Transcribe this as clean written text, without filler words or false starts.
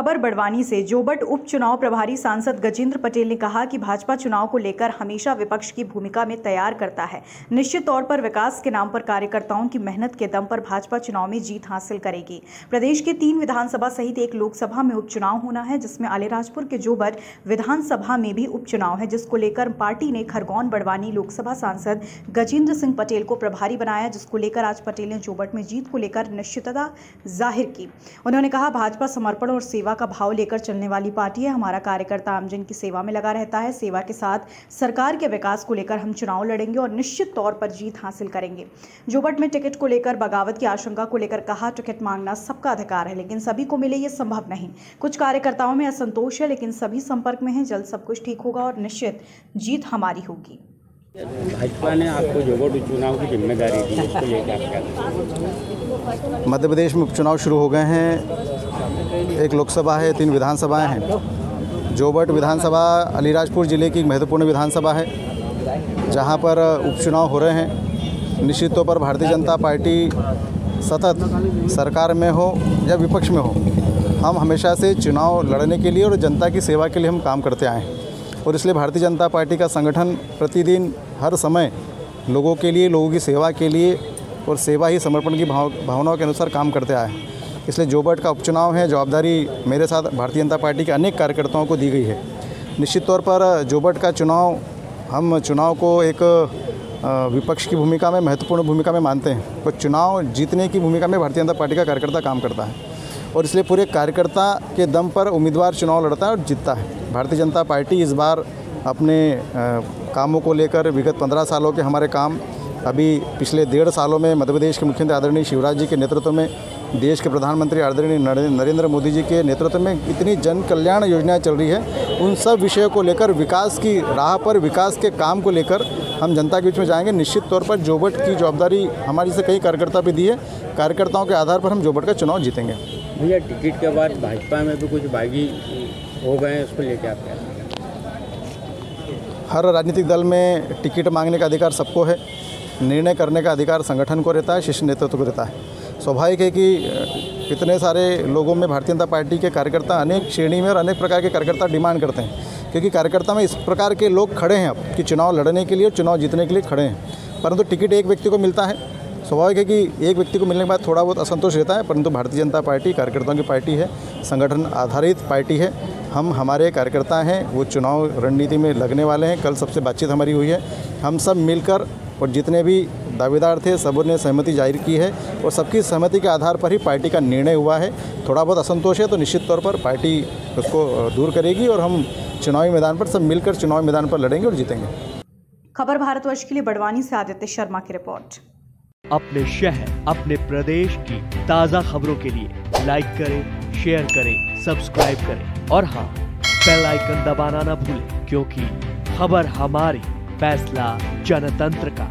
खबर बड़वानी से। जोबट उपचुनाव प्रभारी सांसद गजेंद्र पटेल ने कहा कि भाजपा चुनाव को लेकर हमेशा विपक्ष की भूमिका में तैयार करता है। निश्चित तौर पर विकास के नाम पर कार्यकर्ताओं की मेहनत के दम पर भाजपा चुनाव में जीत हासिल करेगी। प्रदेश के 3 विधानसभा सहित 1 लोकसभा में उपचुनाव होना है, जिसमें अलीराजपुर के जोबट विधानसभा में भी उपचुनाव है, जिसको लेकर पार्टी ने खरगोन बड़वानी लोकसभा सांसद गजेंद्र सिंह पटेल को प्रभारी बनाया, जिसको लेकर आज पटेल ने जोबट में जीत को लेकर निश्चितता जाहिर की। उन्होंने कहा, भाजपा समर्पण और सेवा का भाव लेकर चलने वाली पार्टी है। हमारा कार्यकर्ता आमजन की सेवा में लगा रहता है। सेवा के साथ सरकार के विकास को लेकर हम चुनाव लड़ेंगे और निश्चित तौर पर जीत हासिल करेंगे। जोबट में टिकट को लेकर बगावत की आशंका को लेकर कहा, टिकट मांगना सबका अधिकार है, लेकिन सभी को मिले ये संभव नहीं। कुछ कार्यकर्ताओं में असंतोष है, लेकिन सभी संपर्क में हैं। जल्द सब कुछ ठीक होगा और निश्चित जीत हमारी होगी। भाजपा ने आपको जोबट उपचुनाव की जिम्मेदारी दी, इसको लेकर आप क्या कहेंगे? मध्य प्रदेश में उपचुनाव शुरू हो गए हैं। 1 लोकसभा है, 3 विधानसभाएं हैं। जोबट विधानसभा अलीराजपुर जिले की एक महत्वपूर्ण विधानसभा है, जहां पर उपचुनाव हो रहे हैं। निश्चित तौर पर भारतीय जनता पार्टी सतत सरकार में हो या विपक्ष में हो, हम हमेशा से चुनाव लड़ने के लिए और जनता की सेवा के लिए हम काम करते आए हैं। और इसलिए भारतीय जनता पार्टी का संगठन प्रतिदिन हर समय लोगों के लिए, लोगों की सेवा के लिए और सेवा ही समर्पण की भावनाओं के अनुसार काम करते आए हैं। इसलिए जोबट का उपचुनाव है, जवाबदारी मेरे साथ भारतीय जनता पार्टी के अनेक कार्यकर्ताओं को दी गई है। निश्चित तौर पर जोबट का चुनाव, हम चुनाव को एक विपक्ष की भूमिका में, महत्वपूर्ण भूमिका में मानते हैं। पर चुनाव जीतने की भूमिका में भारतीय जनता पार्टी का कार्यकर्ता काम करता है और इसलिए पूरे कार्यकर्ता के दम पर उम्मीदवार चुनाव लड़ता है और जीतता है। भारतीय जनता पार्टी इस बार अपने कामों को लेकर, विगत 15 सालों के हमारे काम, अभी पिछले 1.5 सालों में मध्य प्रदेश के मुख्यमंत्री आदरणीय शिवराज जी के नेतृत्व में, देश के प्रधानमंत्री आदरणीय नरेंद्र मोदी जी के नेतृत्व में इतनी जन कल्याण योजनाएं चल रही है, उन सब विषयों को लेकर, विकास की राह पर, विकास के काम को लेकर हम जनता के बीच में जाएंगे। निश्चित तौर पर जोबट की जवाबदारी हमारी से कई कार्यकर्ता भी दी है। कार्यकर्ताओं के आधार पर हम जोबट का चुनाव जीतेंगे। भैया, टिकट के बाद भाजपा में भी कुछ बागी हो गए हैं, उसको लेकर आप क्या कहेंगे? हर राजनीतिक दल में टिकट मांगने का अधिकार सबको है, निर्णय करने का अधिकार संगठन को रहता है, शीर्ष नेतृत्व को रहता है। स्वाभाविक है कि इतने सारे लोगों में भारतीय जनता पार्टी के कार्यकर्ता अनेक श्रेणी में और अनेक प्रकार के कार्यकर्ता डिमांड करते हैं, क्योंकि कार्यकर्ता में इस प्रकार के लोग खड़े हैं अब कि चुनाव लड़ने के लिए, चुनाव जीतने के लिए खड़े हैं। परंतु टिकट एक व्यक्ति को मिलता है। स्वाभाविक है कि एक व्यक्ति को मिलने के बाद थोड़ा बहुत असंतोष रहता है, परंतु भारतीय जनता पार्टी कार्यकर्ताओं की पार्टी है, संगठन आधारित पार्टी है। हम, हमारे कार्यकर्ता हैं, वो चुनाव रणनीति में लगने वाले हैं। कल सबसे बातचीत हमारी हुई है। हम सब मिलकर, और जितने भी दावेदार थे सबने सहमति जाहिर की है और सबकी सहमति के आधार पर ही पार्टी का निर्णय हुआ है। थोड़ा बहुत असंतोष है तो निश्चित तौर पर पार्टी उसको दूर करेगी और हम चुनावी मैदान पर सब मिलकर चुनावी मैदान पर लड़ेंगे और जीतेंगे। खबर भारतवर्ष के लिए बड़वानी से आदित्य शर्मा की रिपोर्ट। अपने शहर, अपने प्रदेश की ताज़ा खबरों के लिए लाइक करें, शेयर करें, सब्सक्राइब करें और हाँ, बेल आइकन दबाना ना भूलें, क्योंकि खबर हमारी, फैसला जनतंत्र का।